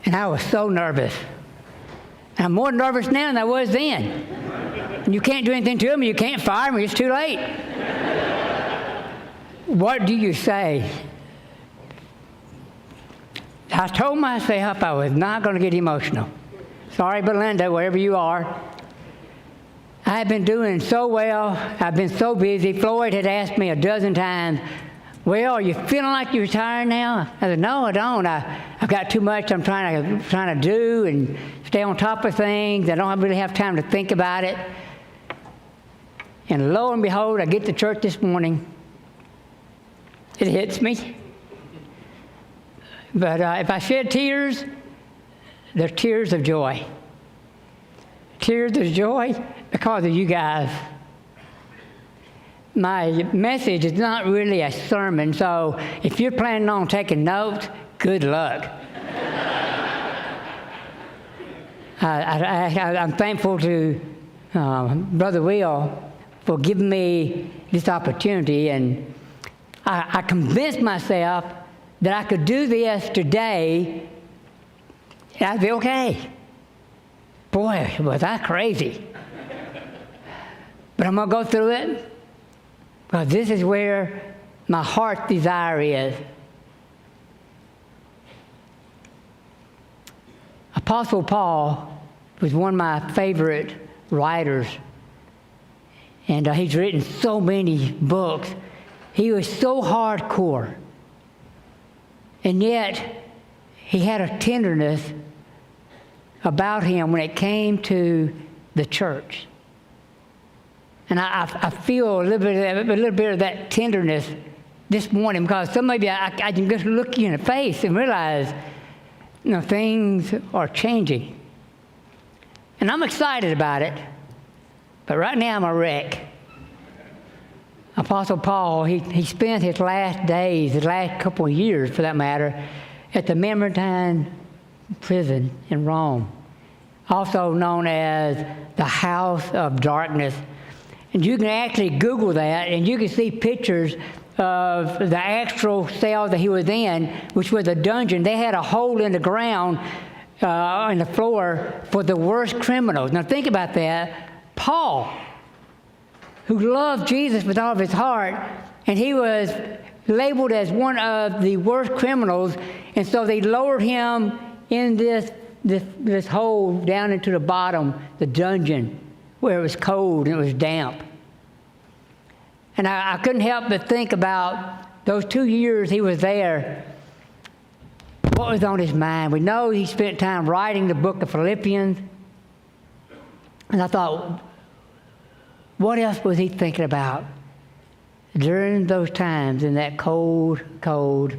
And I was so nervous. And I'm more nervous now than I was then. And you can't do anything to me. You can't fire me. It's too late. What do you say? I told myself I was not going to get emotional. Sorry, Belinda, wherever you are. I've been doing so well. I've been so busy. Floyd had asked me a dozen times, well, are you feeling like you're retired now? I said, no, I don't. I've got too much I'm trying to do and stay on top of things. I don't really have time to think about it. And lo and behold, I get to church this morning. It hits me. But if I shed tears, they're tears of joy. Tears of joy because of you guys. My message is not really a sermon, so if you're planning on taking notes, good luck. I'm thankful to Brother Will for giving me this opportunity, and I convinced myself that I could do this today and I'd be okay. Boy, was I crazy. But I'm going to go through it because this is where my heart's desire is. Apostle Paul was one of my favorite writers, and he's written so many books. He was so hardcore, and yet he had a tenderness about him when it came to the church. And I feel a little bit of that tenderness this morning because some of you, I can just look you in the face and realize, things are changing. And I'm excited about it, but right now I'm a wreck. Apostle Paul, he spent his last days, his last couple of years for that matter, at the Mamertine prison in Rome, also known as the House of Darkness. And you can actually Google that, and you can see pictures of the actual cell that he was in, which was a dungeon. They had a hole in the ground, in the floor, for the worst criminals. Now think about that. Paul, who loved Jesus with all of his heart, and he was labeled as one of the worst criminals, and so they lowered him in this hole down into the bottom, the dungeon, where it was cold and it was damp. And I couldn't help but think about those 2 years he was there. What was on his mind? We know he spent time writing the book of Philippians. And I thought, what else was he thinking about during those times in that cold, cold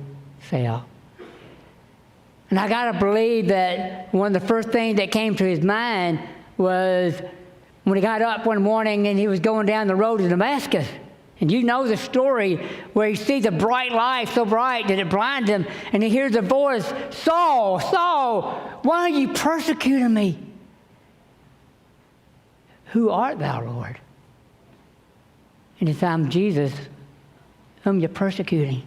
cell? And I got to believe that one of the first things that came to his mind was when he got up one morning and he was going down the road to Damascus. And you know the story where he sees a bright light so bright that it blinds him, and he hears a voice, Saul, Saul, why are you persecuting me? Who art thou, Lord? And he said, I'm Jesus, whom you're persecuting.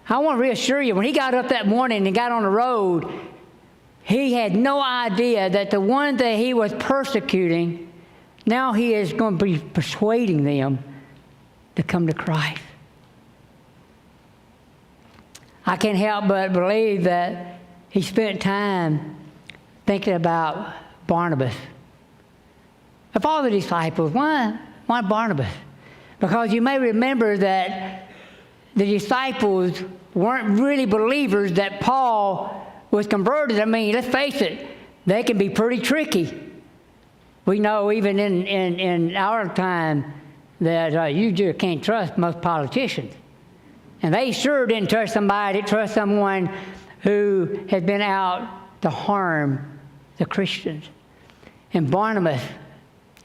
I want to reassure you, when he got up that morning and got on the road, he had no idea that the one that he was persecuting, now he is going to be persuading them to come to Christ. I can't help but believe that he spent time thinking about Barnabas. Of all the disciples, why Barnabas? Because you may remember that the disciples weren't really believers that Paul was converted. I mean, let's face it, they can be pretty tricky. We know even in our time that you just can't trust most politicians. And they sure didn't trust someone who had been out to harm the Christians. And Barnabas,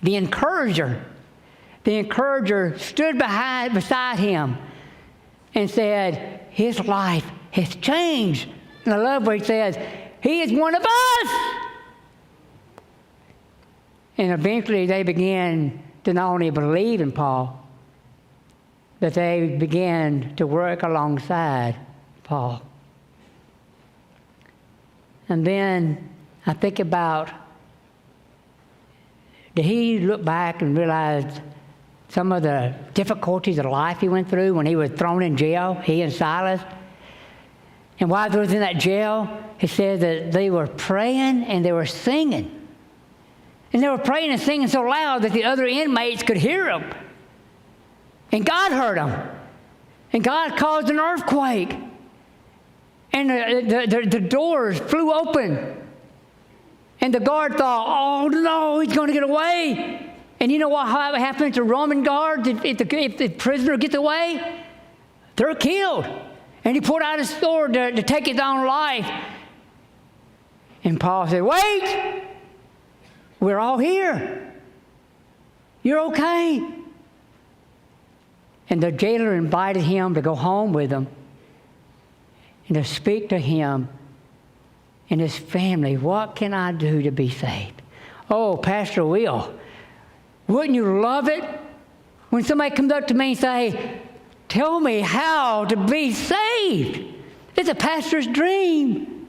the encourager stood beside him and said, his life has changed. And I love what he says, he is one of us. And eventually they began to not only believe in Paul, but they began to work alongside Paul. And then I think about, did he look back and realize some of the difficulties of life he went through when he was thrown in jail, he and Silas? And while they was in that jail, he said that they were praying and they were singing. And they were praying and singing so loud that the other inmates could hear them. And God heard them. And God caused an earthquake. And the doors flew open. And the guard thought, oh no, he's going to get away. And you know what happens to Roman guards if the prisoner gets away? They're killed. And he pulled out his sword to take his own life. And Paul said, wait, we're all here. You're okay. And the jailer invited him to go home with him and to speak to him and his family. What can I do to be saved? Oh, Pastor Will, wouldn't you love it when somebody comes up to me and say, tell me how to be saved? It's a pastor's dream.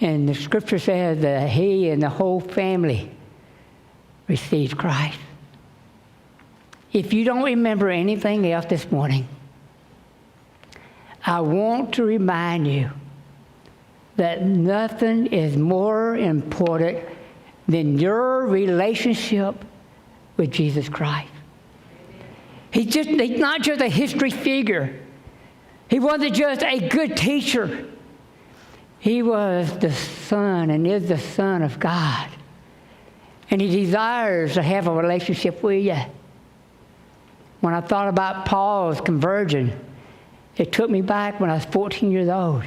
And the scripture says that he and the whole family received Christ. If you don't remember anything else this morning, I want to remind you that nothing is more important than your relationship with Jesus Christ. He's not just a history figure. He wasn't just a good teacher. He was the Son and is the Son of God. And He desires to have a relationship with you. When I thought about Paul's conversion, it took me back when I was 14 years old.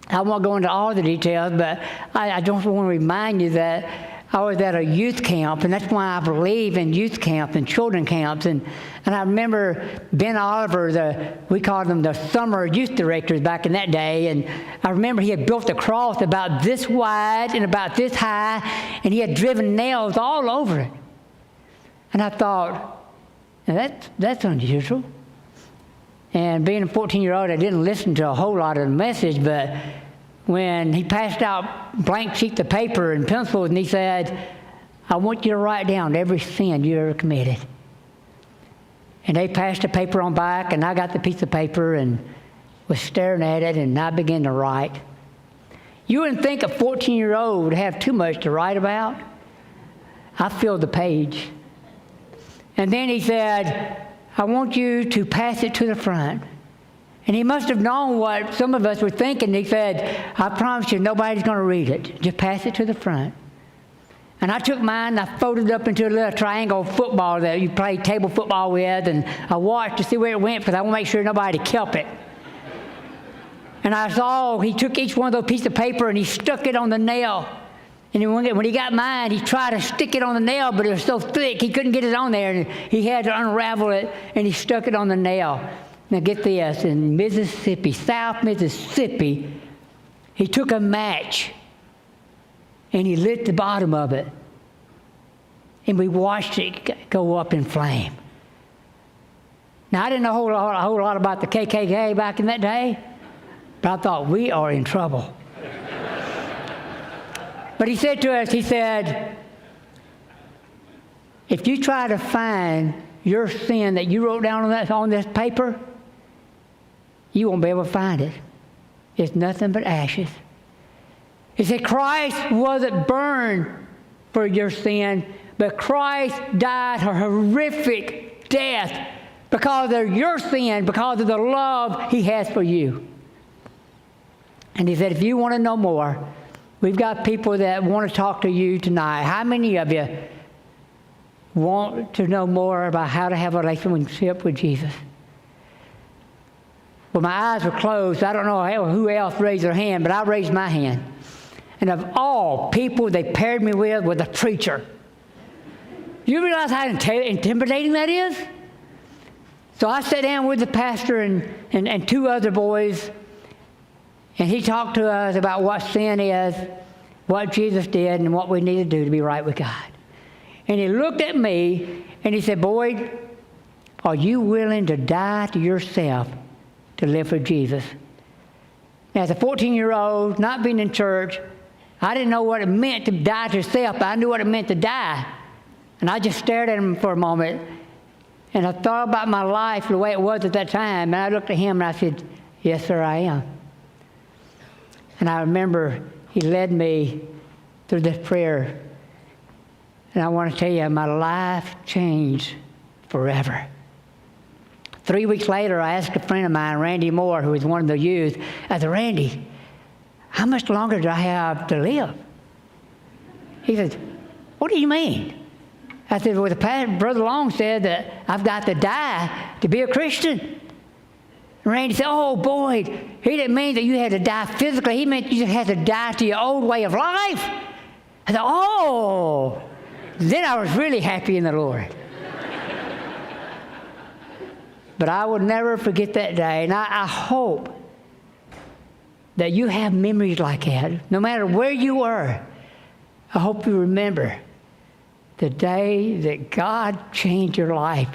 I won't go into all the details, but I just want to remind you that I was at a youth camp, and that's why I believe in youth camps and children camps. And I remember Ben Oliver, we called them the summer youth directors back in that day, and I remember he had built a cross about this wide and about this high, and he had driven nails all over it. And I thought, now that's unusual. And being a 14-year-old, I didn't listen to a whole lot of the message, but when he passed out blank sheets of paper and pencils, and he said, I want you to write down every sin you ever committed. And they passed the paper on back, and I got the piece of paper and was staring at it, and I began to write. You wouldn't think a 14-year-old would have too much to write about. I filled the page. And then he said, I want you to pass it to the front. And he must have known what some of us were thinking. He said, I promise you, nobody's going to read it. Just pass it to the front. And I took mine and I folded it up into a little triangle football that you play table football with. And I watched to see where it went because I want to make sure nobody kept it. And I saw he took each one of those pieces of paper and he stuck it on the nail. And when he got mine, he tried to stick it on the nail, but it was so thick he couldn't get it on there. And he had to unravel it, and he stuck it on the nail. Now get this, in Mississippi, South Mississippi, he took a match, and he lit the bottom of it. And we watched it go up in flame. Now, I didn't know a whole lot about the KKK back in that day, but I thought, we are in trouble. But he said to us, he said, if you try to find your sin that you wrote down on this paper, you won't be able to find it. It's nothing but ashes. He said, Christ wasn't burned for your sin, but Christ died a horrific death because of your sin, because of the love He has for you. And he said, if you want to know more, we've got people that want to talk to you tonight. How many of you want to know more about how to have a relationship with Jesus? Well, my eyes were closed. I don't know who else raised their hand, but I raised my hand. And of all people they paired me with was a preacher. You realize how intimidating that is? So I sat down with the pastor and two other boys, and he talked to us about what sin is, what Jesus did, and what we need to do to be right with God. And he looked at me, and he said, Boyd, are you willing to die to yourself to live for Jesus? As a 14-year-old, not being in church, I didn't know what it meant to die to self, but I knew what it meant to die. And I just stared at him for a moment, and I thought about my life the way it was at that time, and I looked at him and I said, yes, sir, I am. And I remember he led me through this prayer, and I want to tell you, my life changed forever. 3 weeks later, I asked a friend of mine, Randy Moore, who was one of the youth, I said, Randy, how much longer do I have to live? He said, what do you mean? I said, well, Brother Long said that I've got to die to be a Christian. Randy said, oh, boy, he didn't mean that you had to die physically. He meant you just had to die to your old way of life. I said, oh. Then I was really happy in the Lord. But I will never forget that day, and I hope that you have memories like that. No matter where you were, I hope you remember the day that God changed your life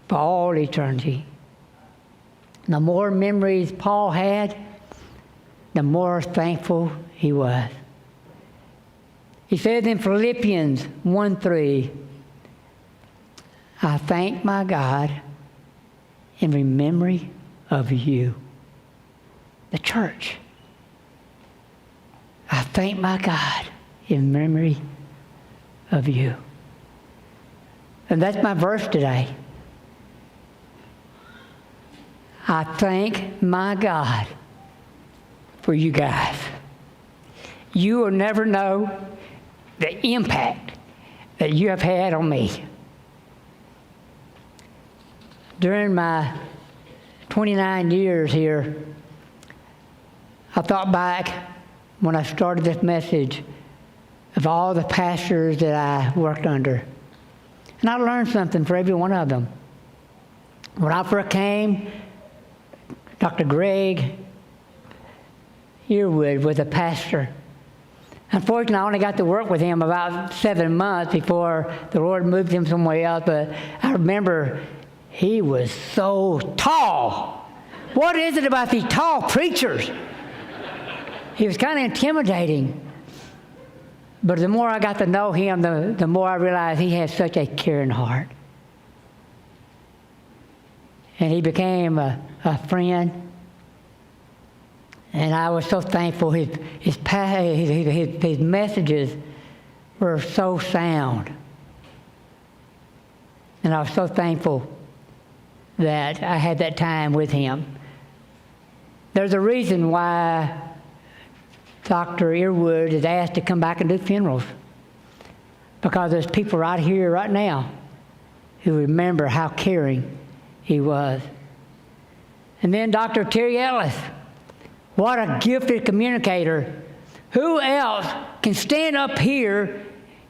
for all eternity. The more memories Paul had, the more thankful he was. He says in Philippians 1:3, I thank my God in memory of you, the church. I thank my God in memory of you. And that's my verse today. I thank my God for you guys. You will never know the impact that you have had on me. During my 29 years here, I thought back when I started this message of all the pastors that I worked under. And I learned something for every one of them. When I first came, Dr. Greg Earwood was a pastor. Unfortunately, I only got to work with him about 7 months before the Lord moved him somewhere else, but I remember he was so tall. What is it about these tall preachers? He was kind of intimidating. But the more I got to know him, the more I realized he had such a caring heart. And he became a friend. And I was so thankful. His messages were so sound. And I was so thankful that I had that time with him. There's a reason why Dr. Earwood is asked to come back and do funerals. Because there's people right here, right now, who remember how caring he was. And then Dr. Terry Ellis. What a gifted communicator. Who else can stand up here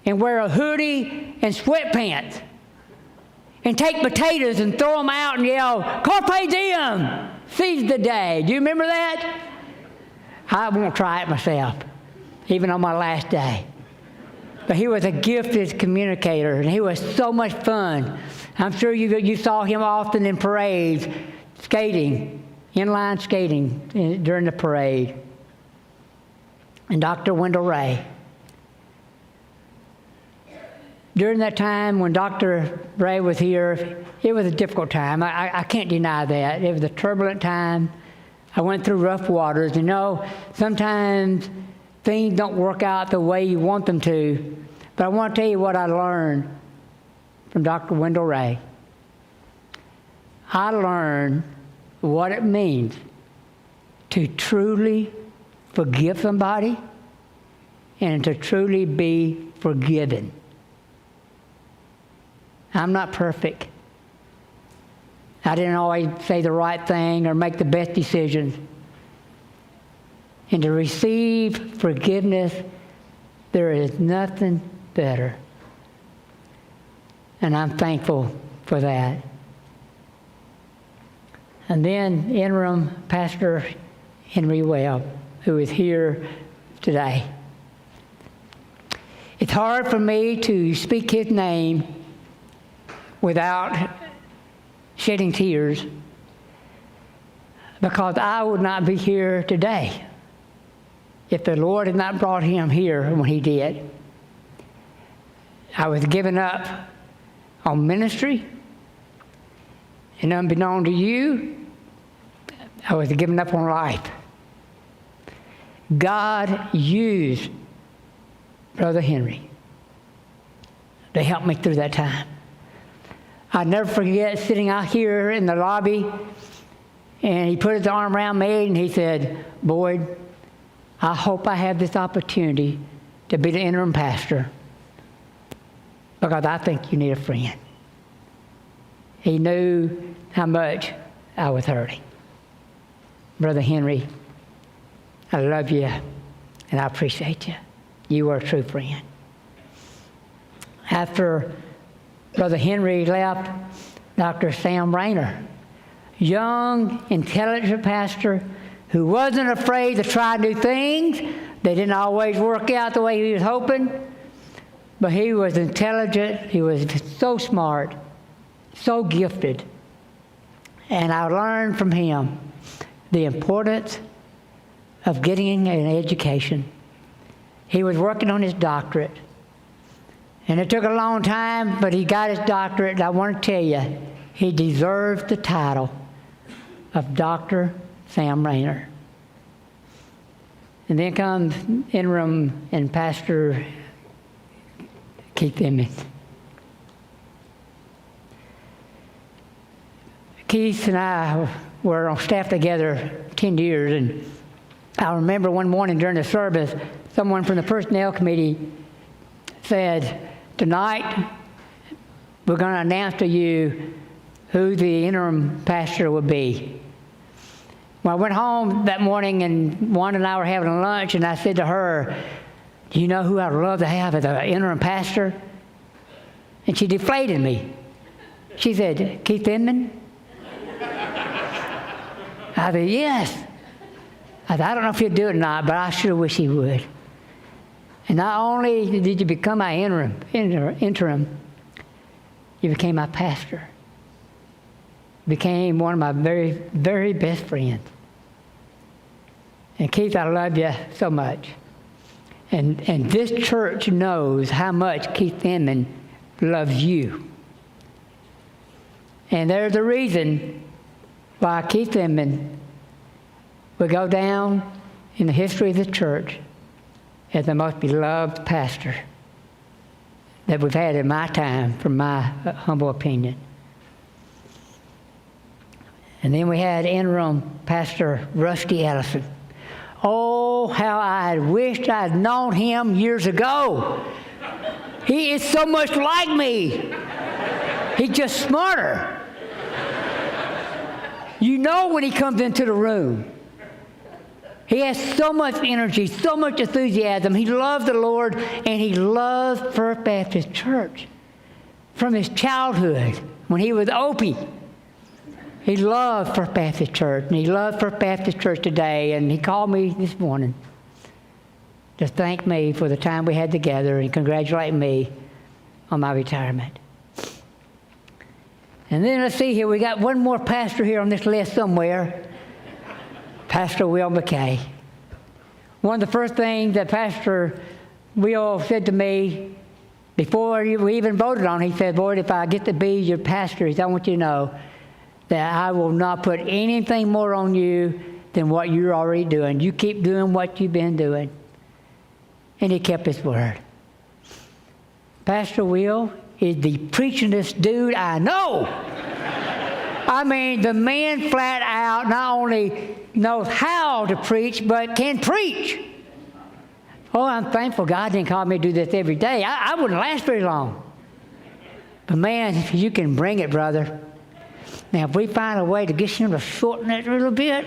and wear a hoodie and sweatpants and take potatoes and throw them out and yell, Carpe diem, seize the day. Do you remember that? I won't try it myself, even on my last day. But he was a gifted communicator, and he was so much fun. I'm sure you saw him often in parades, skating, inline skating during the parade. And Dr. Wendell Ray. During that time when Dr. Ray was here, it was a difficult time. I can't deny that. It was a turbulent time. I went through rough waters. You know, sometimes things don't work out the way you want them to. But I want to tell you what I learned from Dr. Wendell Ray. I learned what it means to truly forgive somebody and to truly be forgiven. I'm not perfect. I didn't always say the right thing or make the best decisions. And to receive forgiveness, there is nothing better. And I'm thankful for that. And then interim Pastor Henry Webb, who is here today. It's hard for me to speak his name without shedding tears, because I would not be here today if the Lord had not brought him here when he did. I was giving up on ministry, and unbeknown to you, I was giving up on life. God used Brother Henry to help me through that time. I'll never forget sitting out here in the lobby, and he put his arm around me and he said, "Boyd, I hope I have this opportunity to be the interim pastor because I think you need a friend." He knew how much I was hurting. Brother Henry, I love you and I appreciate you. You are a true friend. After Brother Henry left, Dr. Sam Rayner, young, intelligent pastor who wasn't afraid to try new things. They didn't always work out the way he was hoping, but he was intelligent. He was so smart, so gifted. And I learned from him the importance of getting an education. He was working on his doctorate. And it took a long time, but he got his doctorate. And I want to tell you, he deserved the title of Dr. Sam Rayner. And then comes interim and Pastor Keith Emmons. Keith and I were on staff together 10 years, and I remember one morning during the service, someone from the personnel committee said, "Tonight, we're going to announce to you who the interim pastor will be." Well, I went home that morning, and Wanda and I were having lunch, and I said to her, "Do you know who I'd love to have as an interim pastor?" And she deflated me. She said, "Keith Inman?" I said, "Yes." I said, "I don't know if he'll do it or not, but I sure wish he would." And not only did you become my interim, you became my pastor. Became one of my very, very best friends. And Keith, I love you so much. And this church knows how much Keith Inman loves you. And there's a reason why Keith Inman will go down in the history of the church as the most beloved pastor that we've had in my time, from my humble opinion. And then we had interim Pastor Rusty Ellison. Oh, how I wished I'd known him years ago. He is so much like me. He's just smarter. You know when he comes into the room. He has so much energy, so much enthusiasm. He loves the Lord, and he loves First Baptist Church. From his childhood, when he was Opie, he loved First Baptist Church, and he loves First Baptist Church today. And he called me this morning to thank me for the time we had together and congratulate me on my retirement. And then let's see here, we got one more pastor here on this list somewhere. Pastor Will McKay. One of the first things that Pastor Will said to me before we even voted on, he said, "Lord, if I get to be your pastor, I want you to know that I will not put anything more on you than what you're already doing. You keep doing what you've been doing." And he kept his word. Pastor Will is the preachingest dude I know. I mean, the man flat out not only knows how to preach, but can preach. Oh, I'm thankful God didn't call me to do this every day. I wouldn't last very long. But man, you can bring it, brother. Now, if we find a way to get him to shorten it a little bit,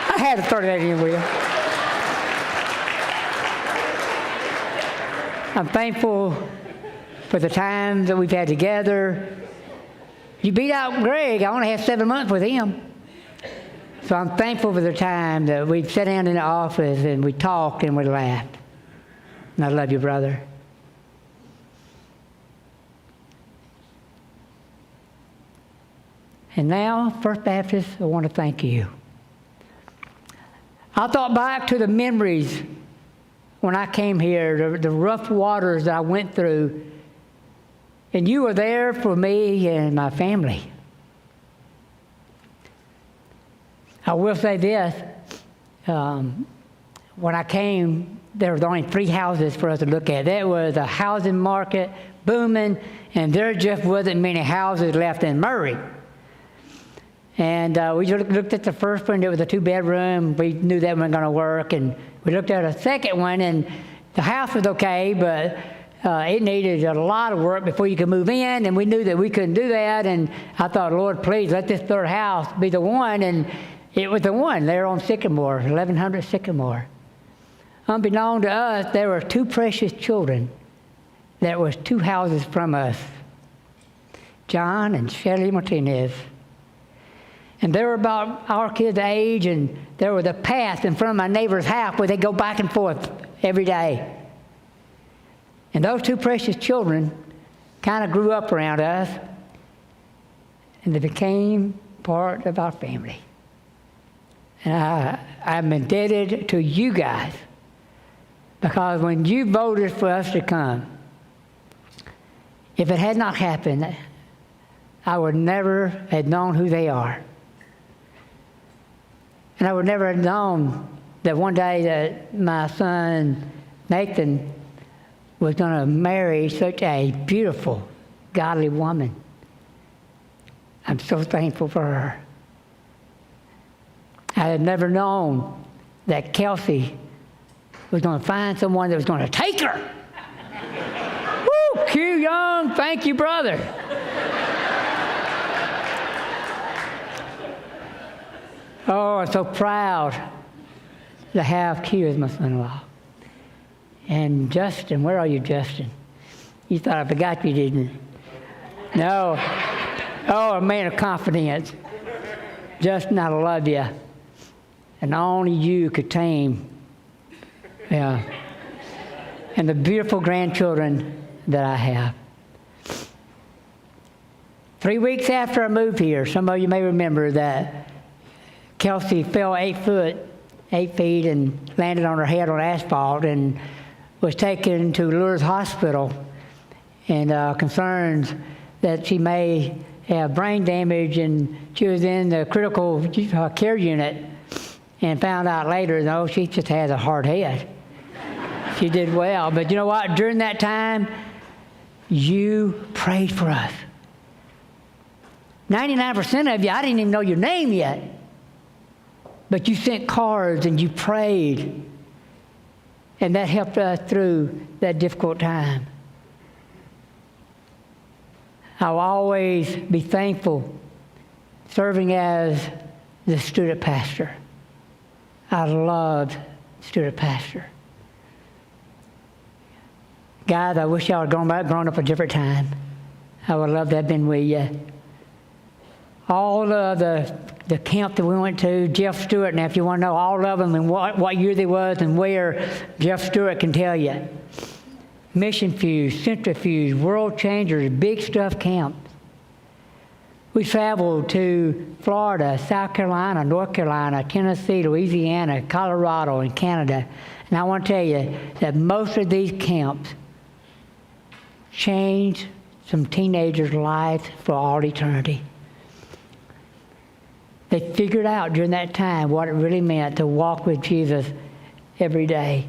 I had to throw that in, Will. I'm thankful for the time that we've had together. You beat out Greg. I only have 7 months with him. So I'm thankful for the time that we've sat down in the office and we talked and we laughed. And I love you, brother. And now, First Baptist, I want to thank you. I thought back to the memories when I came here, the rough waters that I went through, and you were there for me and my family. I will say this, when I came, there was only 3 houses for us to look at. There was a housing market booming, and there just wasn't many houses left in Murray. And we looked at the first one. It was a 2-bedroom. We knew that wasn't going to work. And we looked at a second one, and the house was okay, but it needed a lot of work before you could move in. And we knew that we couldn't do that. And I thought, Lord, please let this third house be the one. And it was the one there on Sycamore, 1100 Sycamore. Unbeknown to us, there were 2 precious children that was 2 houses from us, John and Shelley Martinez. And they were about our kids' age, and there was a path in front of my neighbor's house where they go back and forth every day. And those 2 precious children kind of grew up around us, and they became part of our family. And I'm indebted to you guys, because when you voted for us to come, if it had not happened, I would never have known who they are. And I would never have known that one day that my son, Nathan, was going to marry such a beautiful, godly woman. I'm so thankful for her. I had never known that Kelsey was going to find someone that was going to take her. Woo! Q Young, thank you, brother. Oh, I'm so proud to have Q as my son-in-law. And Justin, where are you, Justin? You thought I forgot you, didn't you? No. Oh, a man of confidence. Justin, I love you. And only you could tame. Yeah. And the beautiful grandchildren that I have. 3 weeks after I moved here, some of you may remember that Kelsey fell 8 feet, and landed on her head on asphalt and was taken to Lourdes Hospital, and concerns that she may have brain damage, and she was in the critical care unit, and found out later, no, she just has a hard head. She did well, but you know what? During that time, you prayed for us. 99% of you, I didn't even know your name yet. But you sent cards and you prayed. And that helped us through that difficult time. I'll always be thankful serving as the student pastor. I loved student pastor. Guys, I wish y'all had grown up a different time. I would love to have been with you. All of the camp that we went to, Jeff Stewart, now if you want to know all of them and what year they was and where, Jeff Stewart can tell you. Mission Fuse, Centrifuge, World Changers, Big Stuff camps. We traveled to Florida, South Carolina, North Carolina, Tennessee, Louisiana, Colorado, and Canada. And I want to tell you that most of these camps changed some teenagers' lives for all eternity. They figured out during that time what it really meant to walk with Jesus every day.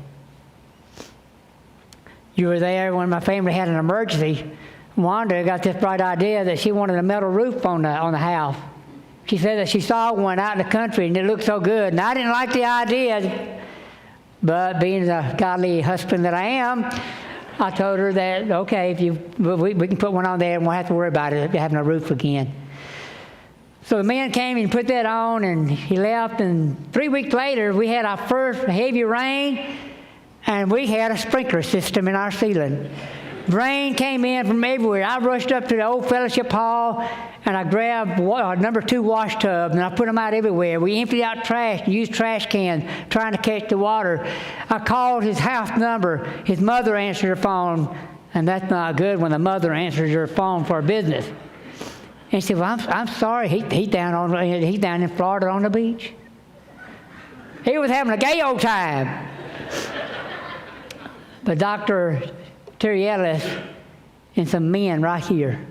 You were there when my family had an emergency. Wanda got this bright idea that she wanted a metal roof on the house. She said that she saw one out in the country and it looked so good. And I didn't like the idea, but being the godly husband that I am, I told her that, okay, we can put one on there and we'll have to worry about it having a roof again. So the man came and put that on, and he left, and 3 weeks later, we had our first heavy rain, and we had a sprinkler system in our ceiling. Rain came in from everywhere. I rushed up to the old fellowship hall, and I grabbed number 2 wash tubs, and I put them out everywhere. We emptied out trash and used trash cans trying to catch the water. I called his house number. His mother answered her phone, and that's not good when the mother answers your phone for business. he said, well, I'm sorry. He's down in Florida on the beach. He was having a gay old time. But Dr. Terry Ellis and some men right here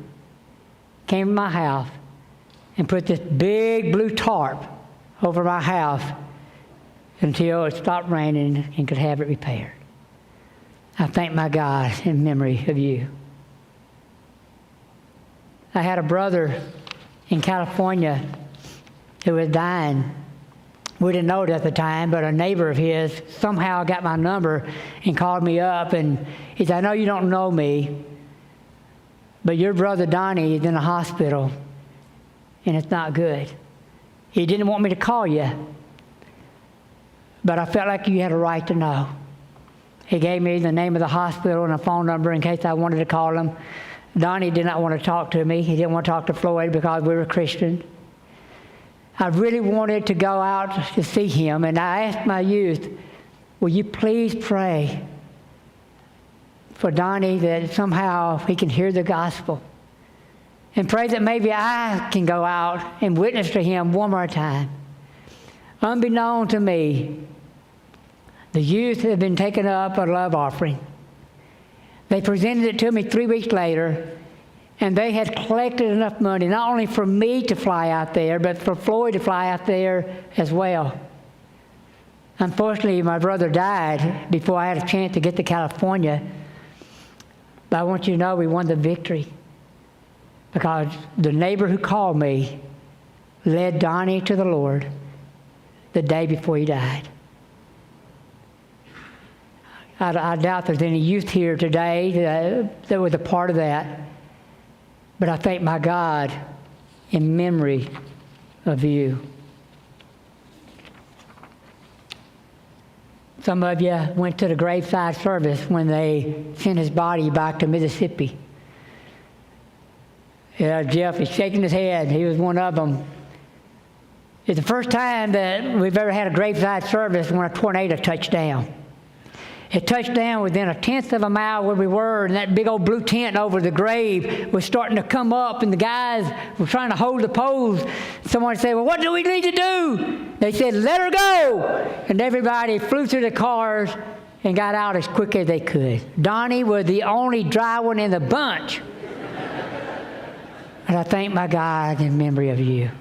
came to my house and put this big blue tarp over my house until it stopped raining and could have it repaired. I thank my God in memory of you. I had a brother in California who was dying. We didn't know it at the time, but a neighbor of his somehow got my number and called me up, and he said, I know you don't know me, but your brother Donnie is in the hospital, and it's not good. He didn't want me to call you, but I felt like you had a right to know. He gave me the name of the hospital and a phone number in case I wanted to call him. Donnie did not want to talk to me. He didn't want to talk to Floyd because we were Christian. I really wanted to go out to see him, and I asked my youth, will you please pray for Donnie that somehow he can hear the gospel, and pray that maybe I can go out and witness to him one more time. Unbeknown to me, the youth had been taking up a love offering. They presented it to me 3 weeks later, and they had collected enough money, not only for me to fly out there, but for Floyd to fly out there as well. Unfortunately, my brother died before I had a chance to get to California. But I want you to know we won the victory, because the neighbor who called me led Donnie to the Lord the day before he died. I doubt there's any youth here today that was a part of that. But I thank my God in memory of you. Some of you went to the graveside service when they sent his body back to Mississippi. Yeah, Jeff is shaking his head. He was one of them. It's the first time that we've ever had a graveside service when a tornado touched down. It touched down within 1/10 of a mile where we were, and that big old blue tent over the grave was starting to come up, and the guys were trying to hold the poles. Someone said, well, what do we need to do? They said, let her go. And everybody flew through the cars and got out as quick as they could. Donnie was the only dry one in the bunch. And I thank my God in memory of you.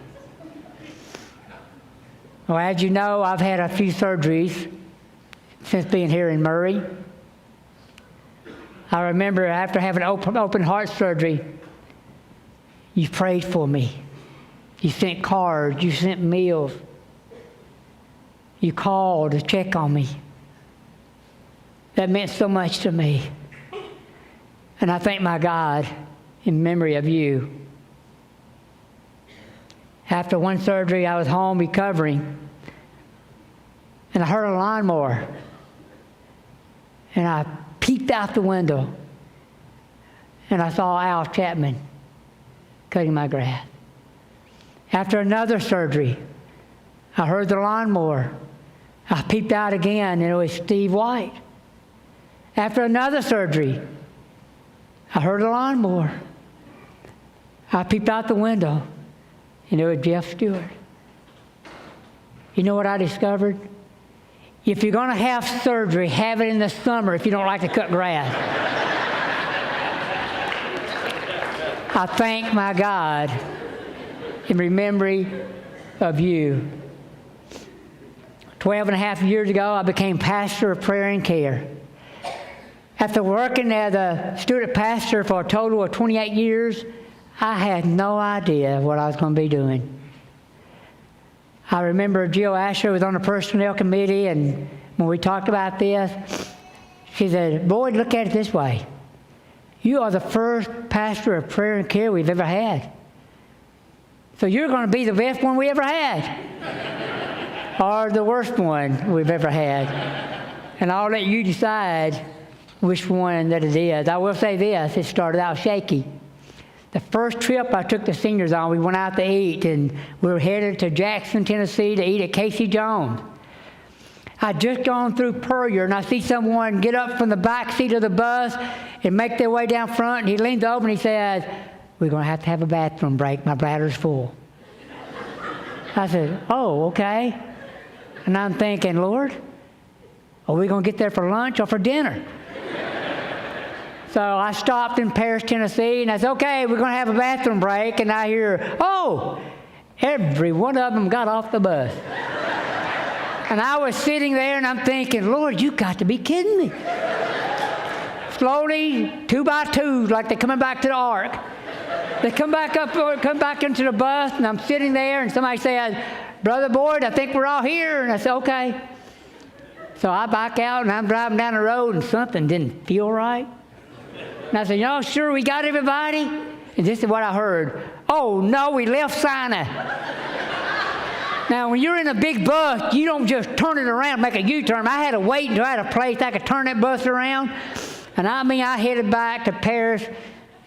Well, as you know, I've had a few surgeries since being here in Murray. I remember after having open heart surgery, you prayed for me. You sent cards. You sent meals. You called to check on me. That meant so much to me. And I thank my God in memory of you. After one surgery, I was home recovering, and I heard a lawnmower. And I peeked out the window, and I saw Al Chapman cutting my grass. After another surgery, I heard the lawnmower. I peeked out again, and it was Steve White. After another surgery, I heard a lawnmower. I peeked out the window, and it was Jeff Stewart. You know what I discovered? If you're going to have surgery, have it in the summer if you don't like to cut grass. I thank my God in memory of you. 12 and a half years ago, I became pastor of prayer and care. After working as a student pastor for a total of 28 years, I had no idea what I was going to be doing. I remember Jill Asher was on the personnel committee, and when we talked about this, she said, Boyd, look at it this way. You are the first pastor of prayer and care we've ever had. So you're going to be the best one we ever had, or the worst one we've ever had. And I'll let you decide which one that it is. I will say this, it started out shaky. The first trip I took the seniors on, we went out to eat, and we were headed to Jackson, Tennessee to eat at Casey Jones. I'd just gone through Puryear, and I see someone get up from the back seat of the bus and make their way down front, and he leans over and he says, we're going to have a bathroom break. My bladder's full. I said, oh, okay. And I'm thinking, Lord, are we going to get there for lunch or for dinner? So I stopped in Paris, Tennessee, and I said, okay, we're going to have a bathroom break. And I hear, oh, every one of them got off the bus. And I was sitting there, and I'm thinking, Lord, you got to be kidding me. Slowly, 2 by 2, like they're coming back to the ark. They come back into the bus, and I'm sitting there, and somebody says, Brother Boyd, I think we're all here. And I said, okay. So I back out, and I'm driving down the road, and something didn't feel right. And I said, you know, sure, we got everybody? And this is what I heard. Oh, no, we left Sinai. Now, when you're in a big bus, you don't just turn it around, make a U-turn. I had to wait until I had a place I could turn that bus around. And I headed back to Paris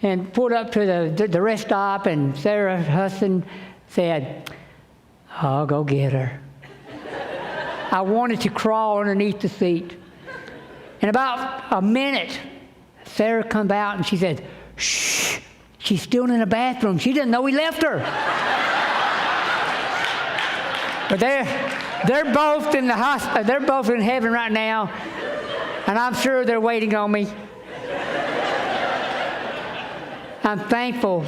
and pulled up to the rest stop, and Sarah Hudson said, I'll go get her. I wanted to crawl underneath the seat. In about a minute, Sarah come out and she said, shh, she's still in the bathroom. She didn't know we left her. But they're both in the hospital. They're both in heaven right now, and I'm sure they're waiting on me. I'm thankful,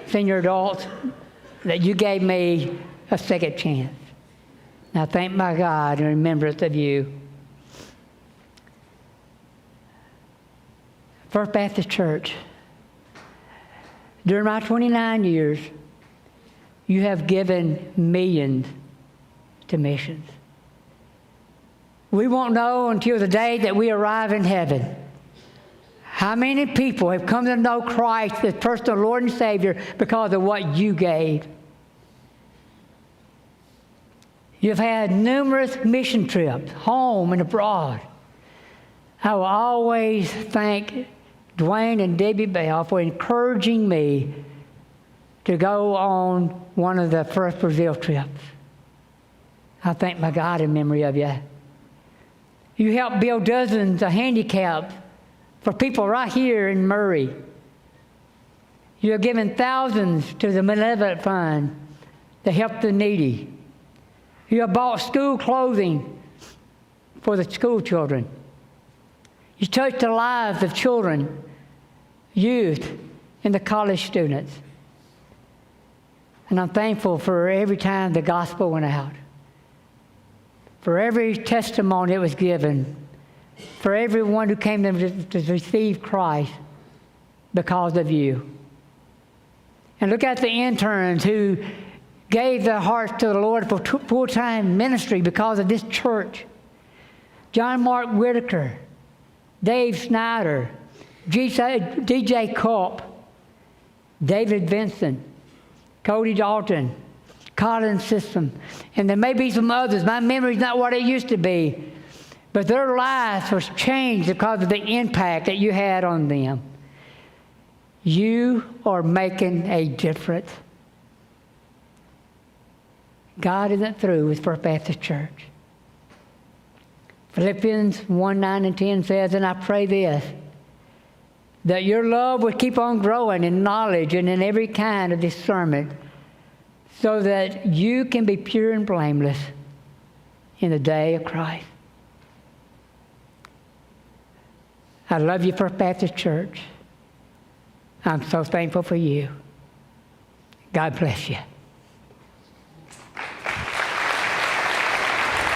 senior adults, that you gave me a second chance. And I thank my God in remembrance of you. First Baptist Church, during my 29 years, you have given millions to missions. We won't know until the day that we arrive in heaven how many people have come to know Christ as personal Lord and Savior because of what you gave. You've had numerous mission trips, home and abroad. I will always thank Dwayne and Debbie Bell for encouraging me to go on one of the first Brazil trips. I thank my God in memory of you. You helped build dozens of handicaps for people right here in Murray. You have given thousands to the Benevolent Fund to help the needy. You have bought school clothing for the school children. You touched the lives of children, youth, and the college students. And I'm thankful for every time the gospel went out, for every testimony that was given, for everyone who came to receive Christ because of you. And look at the interns who gave their hearts to the Lord for full-time ministry because of this church. John Mark Whitaker, Dave Snyder, DJ Culp, David Vincent, Cody Dalton, Colin System, and there may be some others. My memory's not what it used to be, but their lives was changed because of the impact that you had on them. You are making a difference. God isn't through with First Baptist Church. Philippians 1:9 and 10 says, and I pray this, that your love would keep on growing in knowledge and in every kind of discernment, so that you can be pure and blameless in the day of Christ. I love you, First Baptist Church. I'm so thankful for you. God bless you.